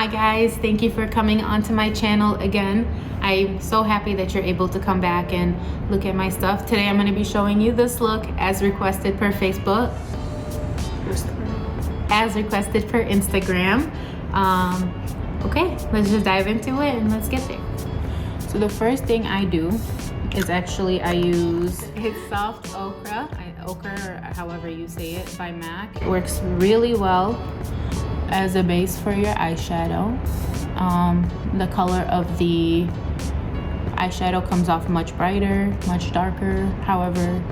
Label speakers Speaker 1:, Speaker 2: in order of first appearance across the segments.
Speaker 1: Hi guys, thank you for coming onto my channel again. I'm so happy that you're able to come back and look at my stuff. Today I'm going to be showing you this look as requested per Facebook, as requested per Instagram. Okay, let's just dive into it and let's get there. So the first thing I do is actually I use It's Soft OCHRE, OCHRE or however you say it, by MAC. It works really well as a base for your eyeshadow. The color of the eyeshadow comes off much brighter, much darker, however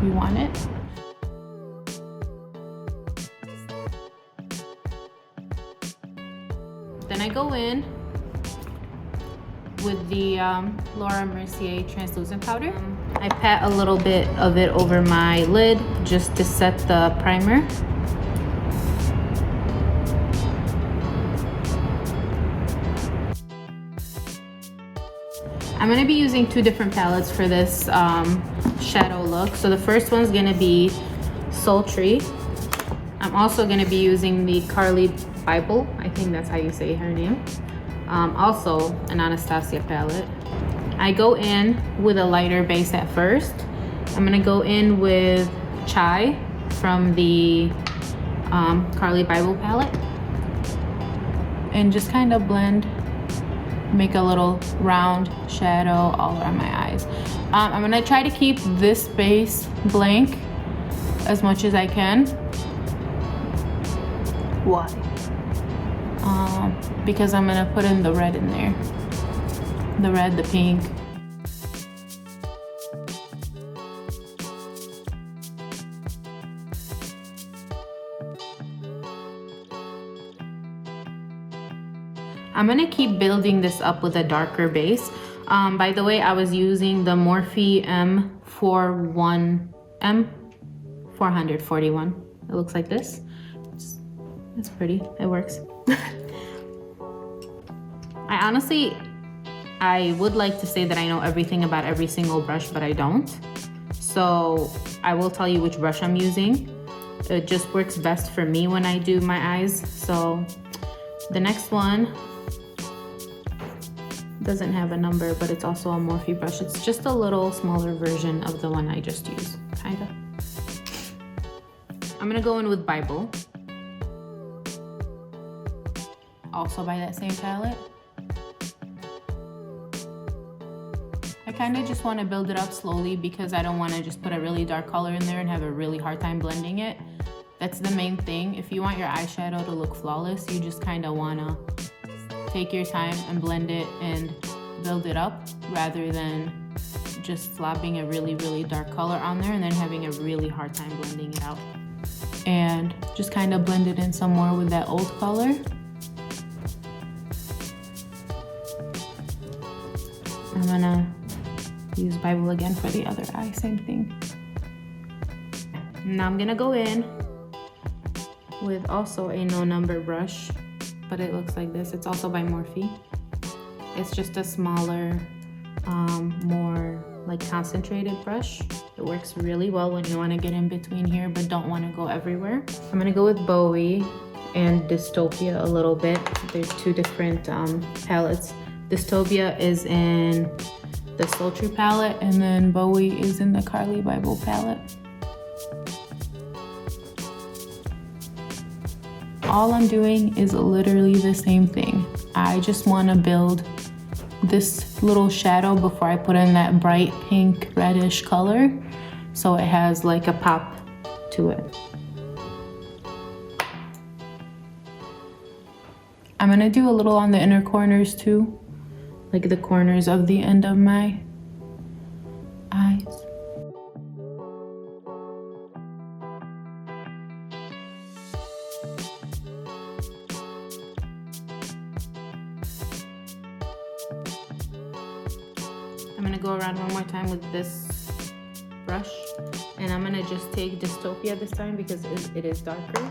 Speaker 1: you want it. Then I go in with the Laura Mercier translucent powder. I pat a little bit of it over my lid just to set the primer. I'm gonna be using two different palettes for this shadow look. So the first one's gonna be Sultry. I'm also gonna be using the CARLI BYBEL. I think that's how you say her name. Also an Anastasia palette. I go in with a lighter base at first. I'm gonna go in with Chai from the CARLI BYBEL palette and just kind of blend, make a little round shadow all around my eyes. I'm gonna try to keep this base blank as much as I can. Why? Because I'm gonna put in the red in there. The red, the pink. I'm gonna keep building this up with a darker base. By the way, I was using the Morphe M441. It looks like this. It's pretty, it works. I would like to say that I know everything about every single brush, but I don't. So I will tell you which brush I'm using. It just works best for me when I do my eyes. So the next one doesn't have a number, but it's also a Morphe brush. It's just a little smaller version of the one I just used, kinda. I'm gonna go in with BYBEL, also by that same palette. I kind of just want to build it up slowly because I don't want to just put a really dark color in there and have a really hard time blending it. That's the main thing. If you want your eyeshadow to look flawless, you just kind of want to take your time and blend it and build it up rather than just slapping a really, really dark color on there and then having a really hard time blending it out. And just kind of blend it in some more with that old color. I'm gonna use BYBEL again for the other eye, same thing. Now I'm gonna go in with also a no number brush, but it looks like this. It's also by Morphe. It's just a smaller, more like concentrated brush. It works really well when you want to get in between here but don't want to go everywhere. I'm gonna go with Bowie and Dystopia a little bit. There's two different palettes. Dystopia is in the Sultry palette and then Bowie is in the CARLI BYBEL palette. All I'm doing is literally the same thing. I just want to build this little shadow before I put in that bright pink reddish color so it has like a pop to it. I'm gonna do a little on the inner corners too, like the corners of the end of my eyes. I'm gonna go around one more time with this brush and I'm gonna just take Dystopia this time because it is darker.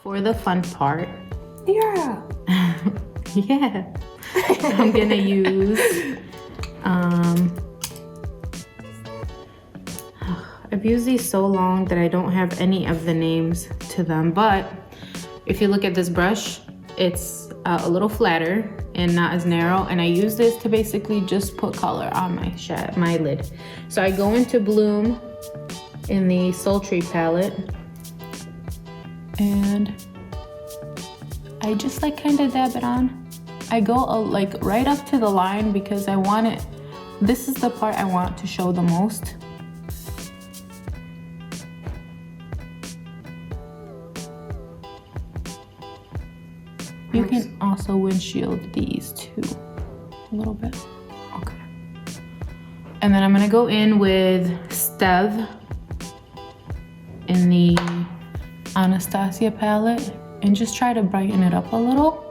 Speaker 1: For the fun part,
Speaker 2: yeah,
Speaker 1: yeah, I'm gonna use I I've used these so long that I don't have any of the names to them, but if you look at this brush, it's a little flatter and not as narrow, and I use this to basically just put color on my lid. So I go into Bloom in the Sultry palette, and I just like kind of dab it on. I go like right up to the line because I want it, this is the part I want to show the most. You can also windshield these too, a little bit. Okay. And then I'm gonna go in with Stev in the Anastasia palette and just try to brighten it up a little.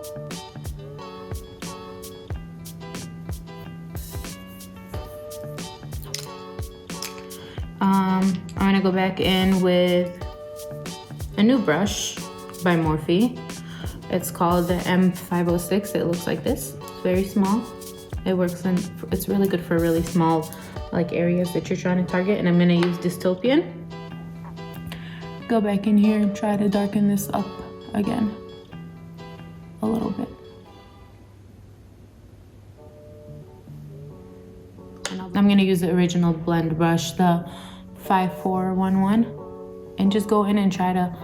Speaker 1: I'm gonna go back in with a new brush by Morphe. It's called the M506. It looks like this. It's very small. It works in, it's really good for really small like areas that you're trying to target. And I'm gonna use Dystopian. Go back in here and try to darken this up again a little bit. And I'm gonna use the original blend brush, the 5411, and just go in and try to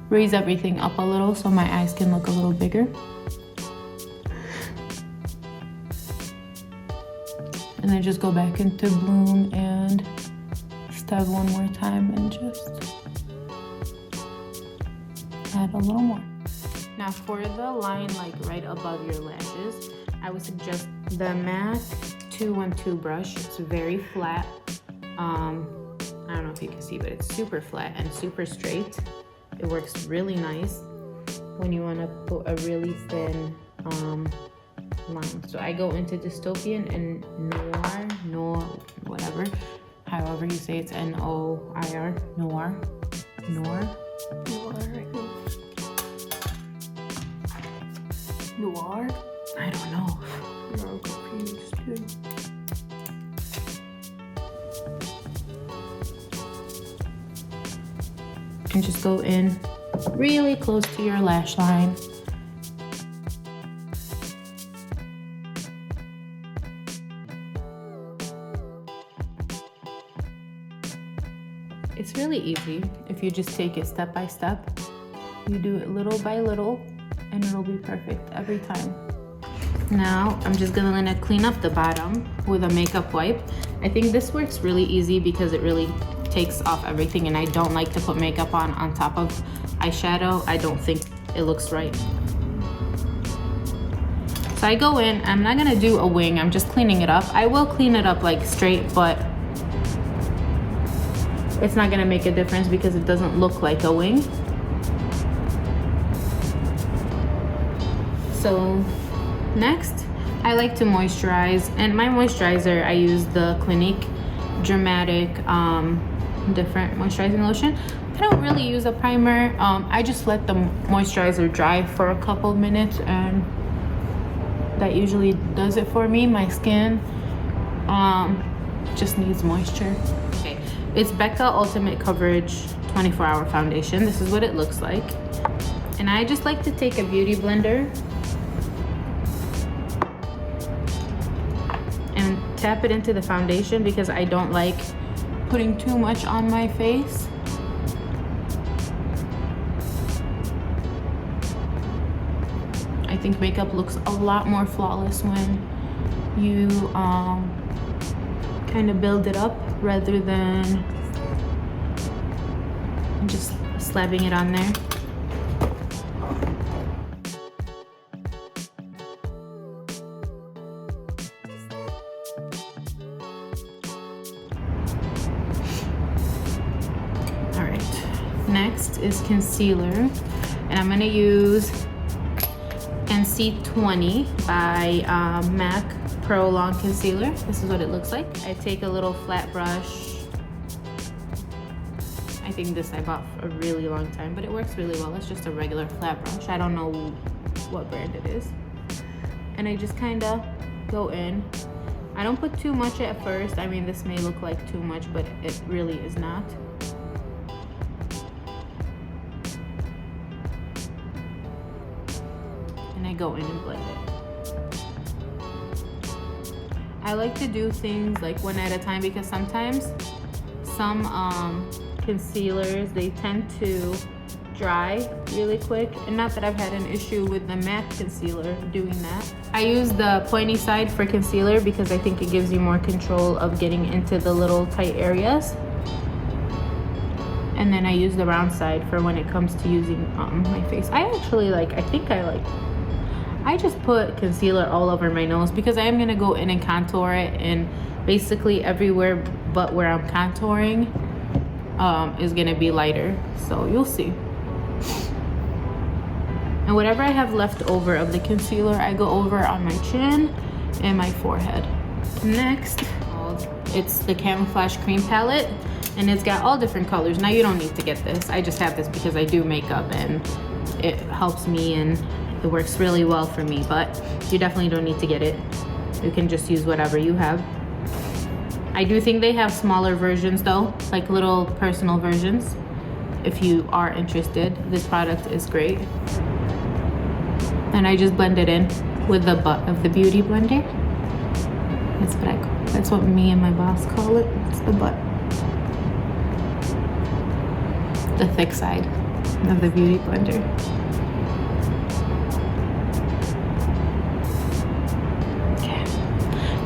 Speaker 1: raise everything up a little so my eyes can look a little bigger. And then just go back into Bloom and Stev one more time and just add a little more. Now for the line like right above your lashes, I would suggest the MAC 212 brush. It's very flat. I don't know if you can see, but it's super flat and super straight. It works really nice when you want to put a really thin line. So I go into Dystopian and Noir, whatever, however you say it's N-O-I-R, Noir. I don't know. You're all confused too. And just go in really close to your lash line. It's really easy if you just take it step by step. You do it little by little and it'll be perfect every time. Now I'm just gonna clean up the bottom with a makeup wipe. I think this works really easy because it really takes off everything, and I don't like to put makeup on top of eyeshadow. I don't think it looks right. So I go in, I'm not gonna do a wing, I'm just cleaning it up. I will clean it up like straight, but it's not gonna make a difference because it doesn't look like a wing. So next, I like to moisturize, and my moisturizer, I use the Clinique Dramatic different moisturizing lotion. I don't really use a primer. I just let the moisturizer dry for a couple of minutes, and that usually does it for me. My skin just needs moisture. Okay, it's Becca Ultimate Coverage 24-Hour Foundation. This is what it looks like. And I just like to take a beauty blender and tap it into the foundation because I don't like putting too much on my face. I think makeup looks a lot more flawless when you kind of build it up rather than just slapping it on there. Next is concealer, and I'm gonna use NC20 by MAC Pro Long Concealer. This is what it looks like. I take a little flat brush. I think this I bought for a really long time, but it works really well. It's just a regular flat brush. I don't know what brand it is. And I just kind of go in I don't put too much at first. I mean, this may look like too much, but it really is not. And I go in and blend it. I like to do things like one at a time because sometimes some concealers, they tend to dry really quick, and not that I've had an issue with the matte concealer doing that. I use the pointy side for concealer because I think it gives you more control of getting into the little tight areas, and then I use the round side for when it comes to using my face. I just put concealer all over my nose because I am gonna go in and contour it, and basically everywhere but where I'm contouring is gonna be lighter, so you'll see. And whatever I have left over of the concealer, I go over on my chin and my forehead. Next, it's the Camouflage Cream Palette, and it's got all different colors. Now you don't need to get this. I just have this because I do makeup and it helps me and it works really well for me, but you definitely don't need to get it. You can just use whatever you have. I do think they have smaller versions though, like little personal versions. If you are interested, this product is great. And I just blend it in with the butt of the beauty blender. That's what me and my boss call it. It's the butt. The thick side of the beauty blender. Okay.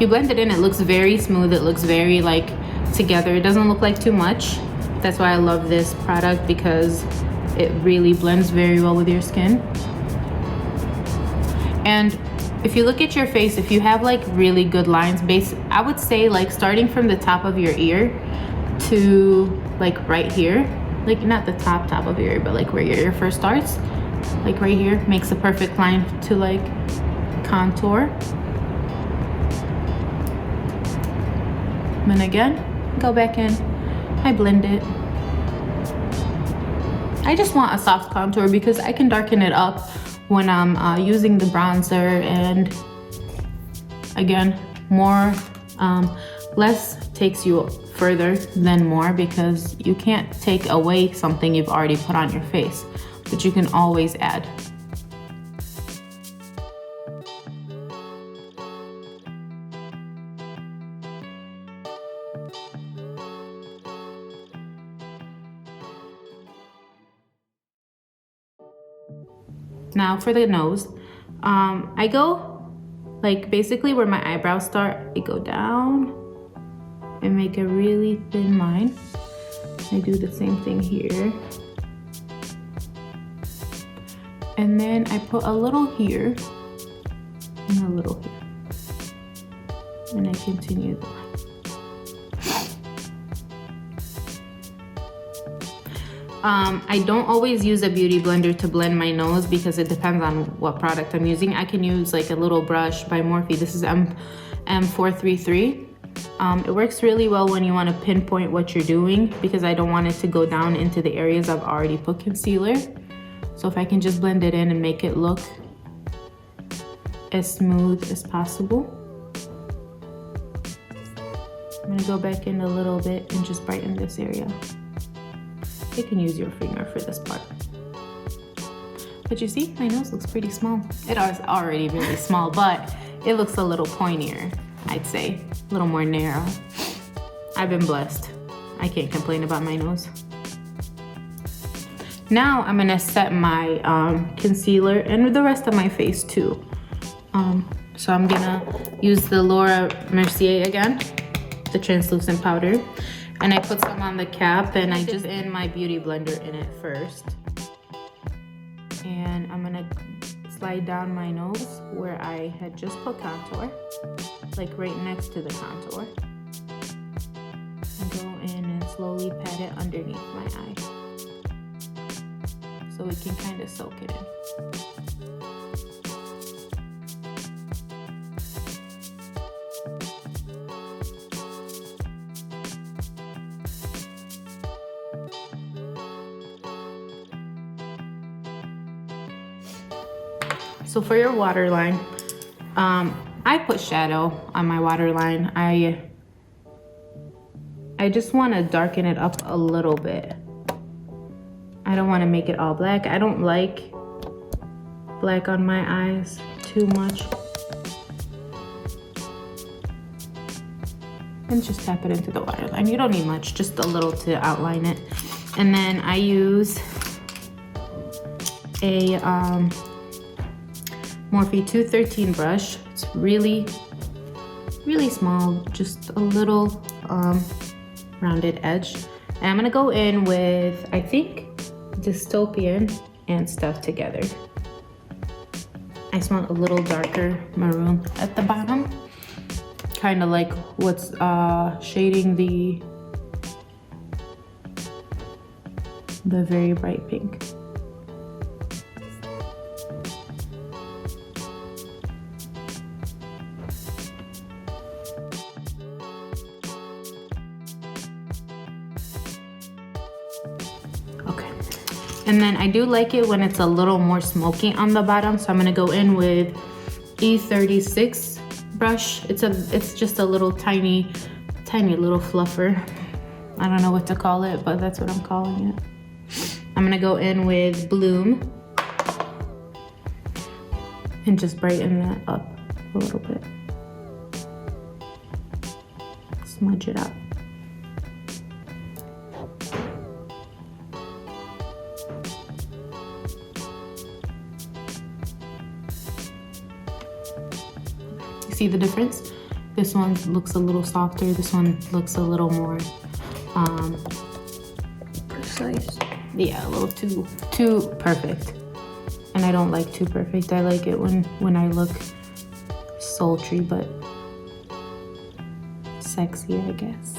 Speaker 1: You blend it in, it looks very smooth. It looks very like together. It doesn't look like too much. That's why I love this product, because it really blends very well with your skin. And if you look at your face, if you have like really good lines, I would say like starting from the top of your ear to like right here, like not the top of your ear, but like where your ear first starts, like right here, makes a perfect line to like contour. And then again, go back in, I blend it. I just want a soft contour because I can darken it up when I'm using the bronzer, and again, less takes you further than more, because you can't take away something you've already put on your face, but you can always add. Now for the nose, I go like basically where my eyebrows start, I go down and make a really thin line. I do the same thing here. And then I put a little here and a little here. And I continue the line. I don't always use a beauty blender to blend my nose because it depends on what product I'm using. I can use like a little brush by Morphe. This is M433. It works really well when you want to pinpoint what you're doing, because I don't want it to go down into the areas I've already put concealer. So if I can just blend it in and make it look as smooth as possible. I'm gonna go back in a little bit and just brighten this area. You can use your finger for this part. But you see, my nose looks pretty small. It is already really small, but it looks a little pointier, I'd say. A little more narrow. I've been blessed. I can't complain about my nose. Now I'm gonna set my concealer and the rest of my face too. So I'm gonna use the Laura Mercier again, the translucent powder. And I put some on the cap, and I just in my beauty blender in it first. And I'm gonna slide down my nose where I had just put contour, like right next to the contour. And go in and slowly pat it underneath my eye, so we can kind of soak it in. So for your waterline, I put shadow on my waterline. I just want to darken it up a little bit. I don't want to make it all black. I don't like black on my eyes too much. And just tap it into the waterline. You don't need much, just a little to outline it. And then I use a Morphe 213 brush. It's really small, just a little rounded edge. And I'm gonna go in with, I think, Dystopian and Stuff Together. I just want a little darker maroon at the bottom, kind of like what's shading the very bright pink. Okay, and then I do like it when it's a little more smoky on the bottom, so I'm gonna go in with E36 brush. It's just a little tiny little fluffer. I don't know what to call it, but that's what I'm calling it. I'm gonna go in with Bloom and just brighten that up a little bit. Smudge it out. See the difference? This one looks a little softer. This one looks a little more precise. Yeah, a little too perfect. And I don't like too perfect. I like it when I look sultry but sexy, I guess.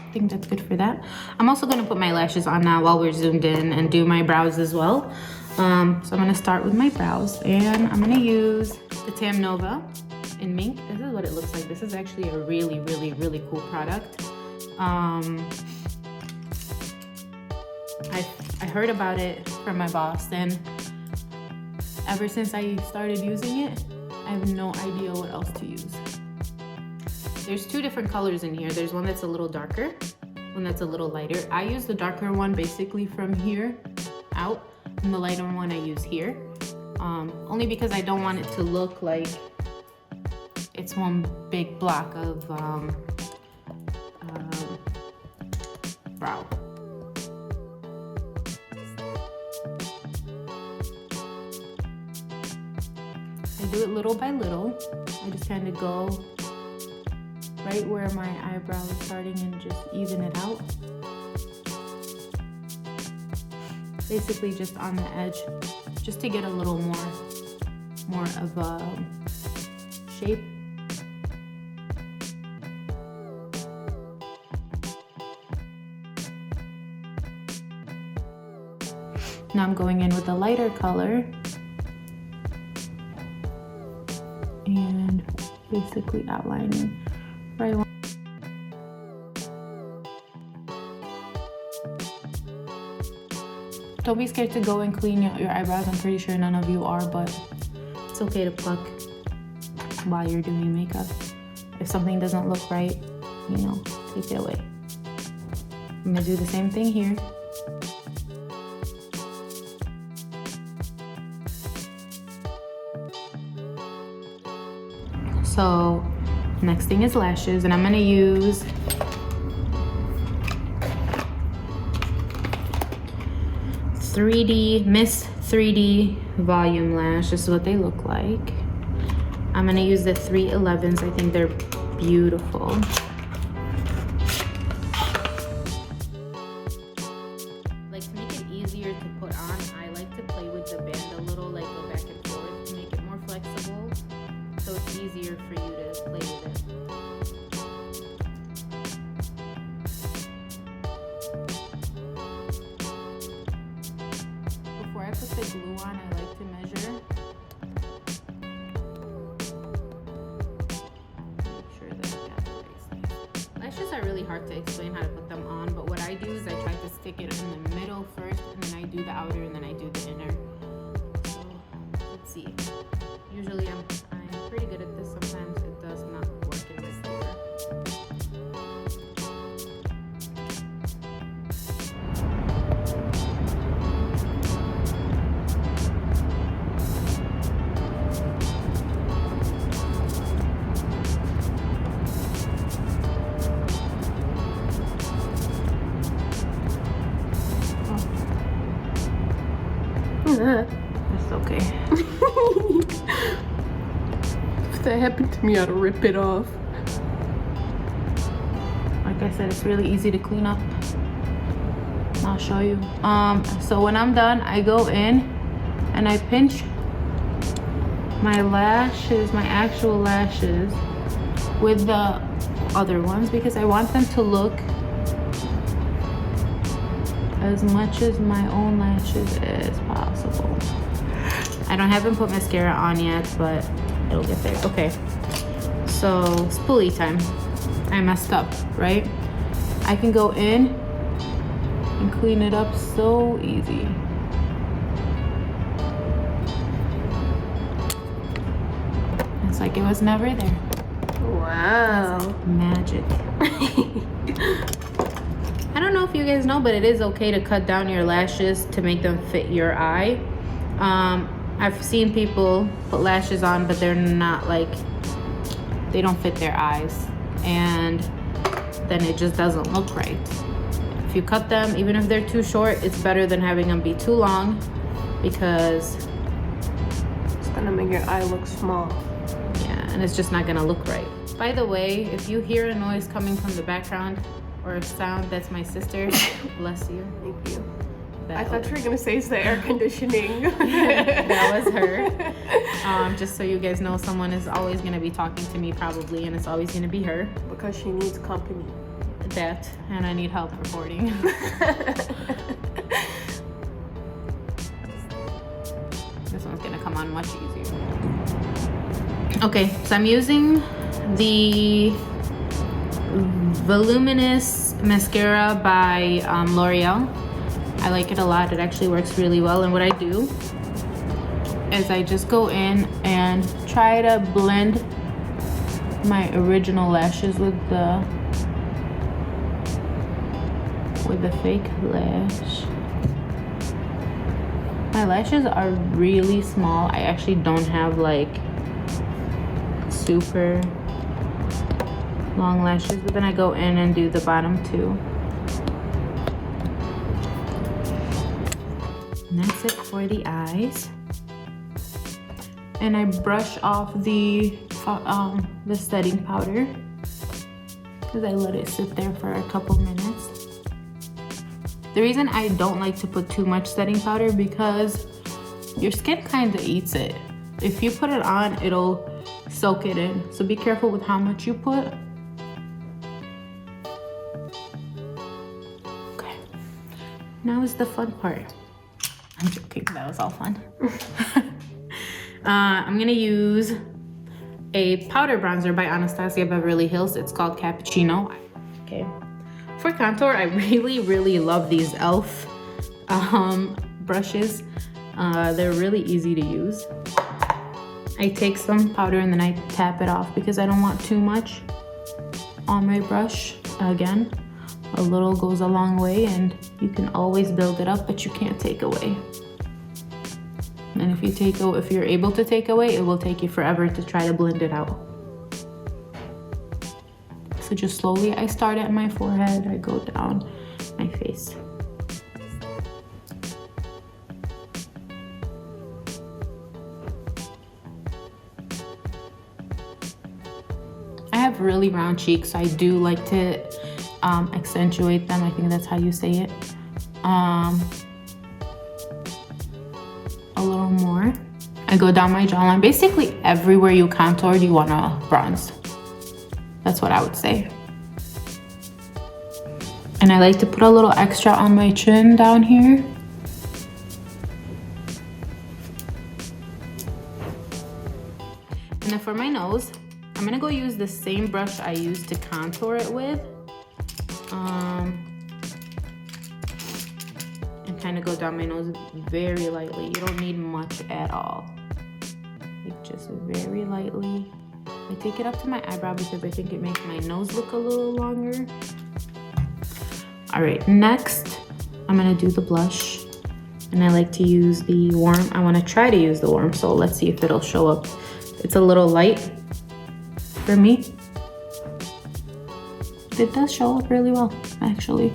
Speaker 1: I think that's good for that. I'm also going to put my lashes on now while we're zoomed in and do my brows as well. So I'm going to start with my brows, and I'm going to use the Tam Nova in Mink. This is what it looks like. This is actually a really cool product. I heard about it from my boss, and ever since I started using it, I have no idea what else to use. There's two different colors in here. There's one that's a little darker, one that's a little lighter. I use the darker one basically from here out, and the lighter one I use here. Only because I don't want it to look like it's one big block of brow. I do it little by little. I just kind of go right where my eyebrow is starting and just even it out. Basically just on the edge, just to get a little more of a shape. Now I'm going in with a lighter color and basically outlining right one. Don't be scared to go and clean your eyebrows. I'm pretty sure none of you are, but it's okay to pluck while you're doing makeup. If something doesn't look right, you know, take it away. I'm gonna do the same thing here. So next thing is lashes, and I'm gonna use Miss 3D Volume Lash. This is what they look like. I'm gonna use the 311s. I think they're beautiful. Like, to make it easier to put on, I like to play with the band a little, like go back and forth to make it more flexible, so it's easier for you to play with it. Before I put the glue on, I like to measure. Make sure that I got the right size. Lashes are really hard to explain how to put them on, but what I do is I try to stick it in the middle first, and then I do the outer, and then I do the inner. So let's see. Usually I'm pretty good at this. Sometimes it does not work in this favor. That's okay.
Speaker 2: If that happened to me, I'd rip it off.
Speaker 1: Like I said, it's really easy to clean up. I'll show you. So when I'm done, I go in and I pinch my lashes, my actual lashes, with the other ones because I want them to look as much as my own lashes as possible. I haven't put mascara on yet, but it'll get there. Okay, so spoolie time. I messed up, right? I can go in and clean it up so easy. It's like it was never there.
Speaker 2: Wow.
Speaker 1: That's magic. I don't know if you guys know, but it is okay to cut down your lashes to make them fit your eye. I've seen people put lashes on, but they're not like, they don't fit their eyes, and then it just doesn't look right. If you cut them, even if they're too short, it's better than having them be too long, because
Speaker 2: It's gonna make your eye look small.
Speaker 1: yeah, and it's just not gonna look right. By the way, if you hear a noise coming from the background or a sound, that's my sister. Bless you.
Speaker 2: Thank you.
Speaker 1: That
Speaker 2: I thought you were gonna say it's the air conditioning.
Speaker 1: that was her. Just so you guys know, someone is always gonna be talking to me probably, and it's always gonna be her.
Speaker 2: Because she needs company.
Speaker 1: That, and I need help recording. This one's gonna come on much easier. Okay, so I'm using the Voluminous mascara by L'Oreal. I like it a lot. It actually works really well. And what I do is I just go in and try to blend my original lashes with the fake lash. My lashes are really small. I actually don't have like super long lashes, but then I go in and do the bottom too. And that's it for the eyes. And I brush off the setting powder because I let it sit there for a couple minutes. The reason I don't like to put too much setting powder because your skin kind of eats it. If you put it on, it'll soak it in. So be careful with how much you put. Okay, now is the fun part. I'm joking, that was all fun. I'm gonna use a powder bronzer by Anastasia Beverly Hills. It's called Cappuccino. Okay. For contour, I really love these e.l.f. Brushes. They're really easy to use. I take some powder and then I tap it off because I don't want too much on my brush. Again, a little goes a long way, and you can always build it up, but you can't take away. And if you're able to take away, it will take you forever to try to blend it out. So just slowly, I start at my forehead, I go down my face. I have really round cheeks, so I do like to accentuate them. I think that's how you say it. A little more. I go down my jawline. Basically, everywhere you contour, you want to bronze. That's what I would say. And I like to put a little extra on my chin down here. And then for my nose, I'm gonna go use the same brush I used to contour it with. And kind of go down my nose very lightly. You don't need much at all. Like just very lightly. I take it up to my eyebrow because I think it makes my nose look a little longer. All right, next I'm gonna do the blush. And I like to use the warm. I wanna try to use the warm, so let's see if it'll show up. It's a little light for me. It does show up really well, actually.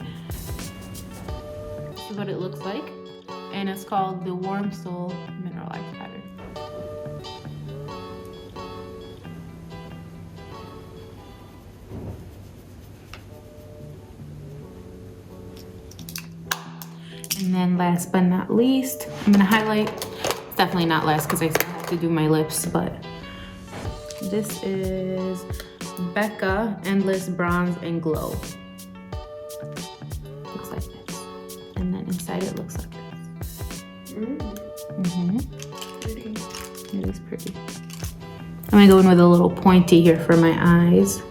Speaker 1: This is what it looks like. And it's called the Warm Soul Mineralized Pattern. And then last but not least, I'm gonna highlight. It's definitely not last because I still have to do my lips, but this is Becca Endless Bronze and Glow. Looks like this. And then inside it looks like this.
Speaker 2: Pretty.
Speaker 1: It is pretty. I'm gonna go in with a little pointy here for my eyes.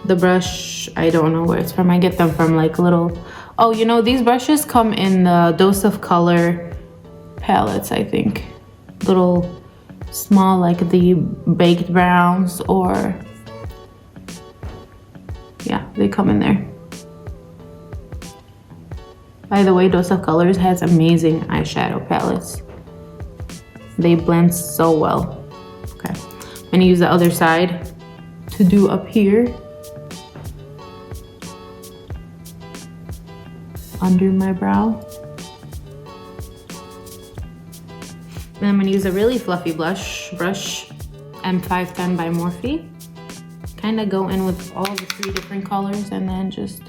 Speaker 1: The brush, I don't know where it's from. I get them from like little, oh, you know, these brushes come in the Dose of Color palettes, I think. Little small, like the baked browns, or yeah, they come in there. By the way, Dose of Colors has amazing eyeshadow palettes. They blend so well. Okay, I'm gonna use the other side to do up here. Under my brow. And I'm gonna use a really fluffy brush, M510 by Morphe. Kind of go in with all the 3 different colors and then just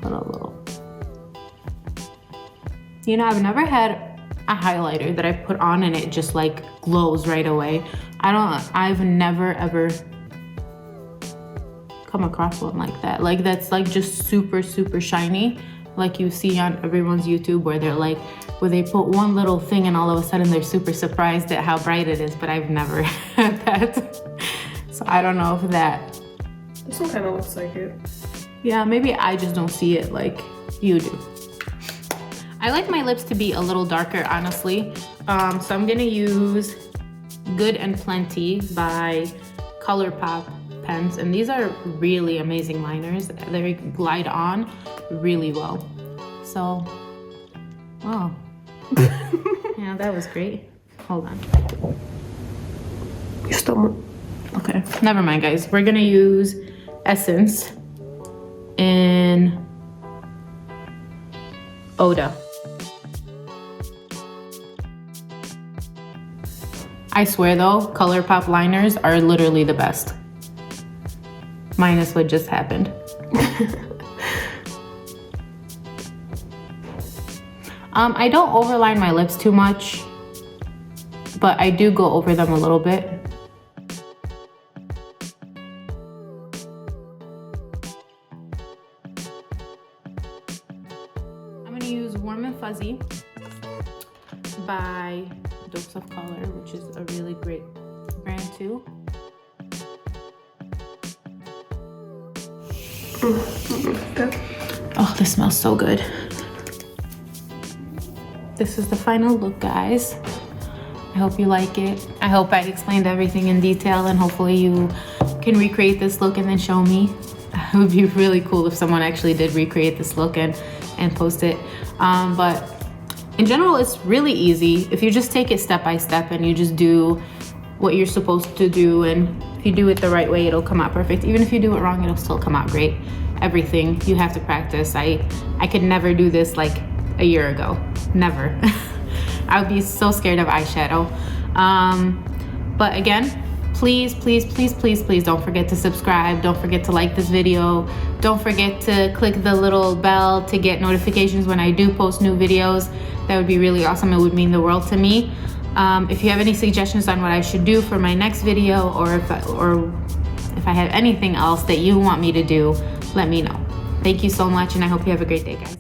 Speaker 1: put a little. You know, I've never had a highlighter that I put on and it just like glows right away. I've never ever come across one like that. Like that's like just super, super shiny. Like you see on everyone's YouTube where they're like, where they put one little thing and all of a sudden they're super surprised at how bright it is, but I've never had that. So I don't know if that.
Speaker 2: This one kind of looks like it.
Speaker 1: Yeah, maybe I just don't see it like you do. I like my lips to be a little darker, honestly. So I'm gonna use Good and Plenty by ColourPop pens, and these are really amazing liners. They glide on really well. So, wow. Yeah, that was great. Hold on.
Speaker 2: Your stomach.
Speaker 1: Okay, never mind, guys. We're gonna use Essence in Oda. I swear though, ColourPop liners are literally the best. Minus what just happened. I don't overline my lips too much, but I do go over them a little bit. I'm gonna use Warm and Fuzzy by Dose of Color, which is a really great brand too. Oh, this smells so good. This is the final look, guys. I hope you like it. I hope I explained everything in detail, and hopefully you can recreate this look and then show me. It would be really cool if someone actually did recreate this look and post it. But in general, it's really easy. If you just take it step by step and you just do what you're supposed to do, and if you do it the right way, it'll come out perfect. Even if you do it wrong, it'll still come out great. Everything you have to practice. I could never do this like a year ago. Never. I would be so scared of eyeshadow. But again, please don't forget to subscribe. Don't forget to like this video. Don't forget to click the little bell to get notifications when I do post new videos. That would be really awesome. It would mean the world to me. If you have any suggestions on what I should do for my next video, or if I have anything else that you want me to do, let me know. Thank you so much, and I hope you have a great day, guys.